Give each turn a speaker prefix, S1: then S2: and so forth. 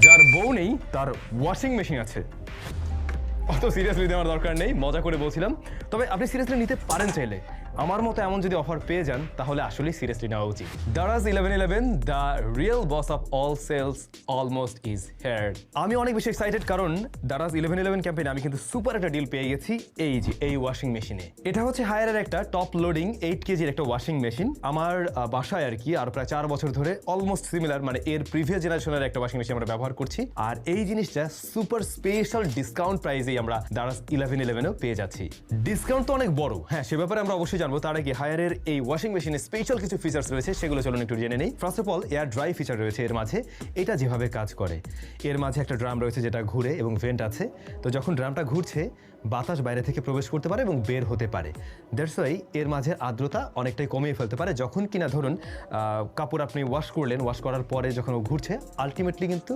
S1: যার বউ নেই তার ওয়াশিং মেশিন আছে। অত সিরিয়াসলি নেওয়ার দরকার নেই, মজা করে বলছিলাম। তবে আপনি সিরিয়াসলি নিতে পারেন চাইলে। আমার মতো এমন যদি অফার পেয়ে যান তাহলে আসলেই সিরিয়াসলি নেওয়া উচিত। Daraz 1111, the real boss of all sales almost is here. আমি অনেক বেশি এক্সাইটেড কারণ দারাজ 1111 ক্যাম্পেইনে আমি কিন্তু সুপার একটা ডিল পেয়ে গেছি এই ওয়াশিং মেশিনে। এটা হচ্ছে হায়ারের একটা টপ লোডিং 8 কেজির একটা ওয়াশিং মেশিন। আমার বাসায় আর কি আর প্রায় 4 বছর ধরে অলমোস্ট সিমিলার, মানে এর প্রিভিয়াস জেনারেশনের একটা ওয়াশিং মেশিন আমরা ব্যবহার করছি। আর এই জিনিসটা সুপার স্পেশাল ডিসকাউন্ট প্রাইসেই আমরা দারাজ 1111এও পেয়ে যাচ্ছি। ডিসকাউন্ট তো অনেক বড়, হ্যাঁ সে ব্যাপারে আমরা অবশ্যই জানবো। তার আগে হায়ারের এই ওয়াশিং মেশিনে স্পেশাল কিছু ফিচার্স রয়েছে, সেগুলো চলুন একটু জেনে নেই। First of all air dry feature রয়েছে এর মাঝে। এটা যেভাবে কাজ করে, এর মাঝে একটা ড্রাম রয়েছে যেটা ঘুরে এবং ভেন্ট আছে। তো যখন ড্রামটা ঘুরছে বাতাস বাইরে থেকে প্রবেশ করতে পারে এবং বের হতে পারে। দ্যাটস ওয়াই এর মাঝে আর্দ্রতা অনেকটাই কমিয়ে ফেলতে পারে। যখন কিনা ধরুন কাপড় আপনি ওয়াশ করলেন, ওয়াশ করার পরে যখন ও ঘুরছে আলটিমেটলি কিন্তু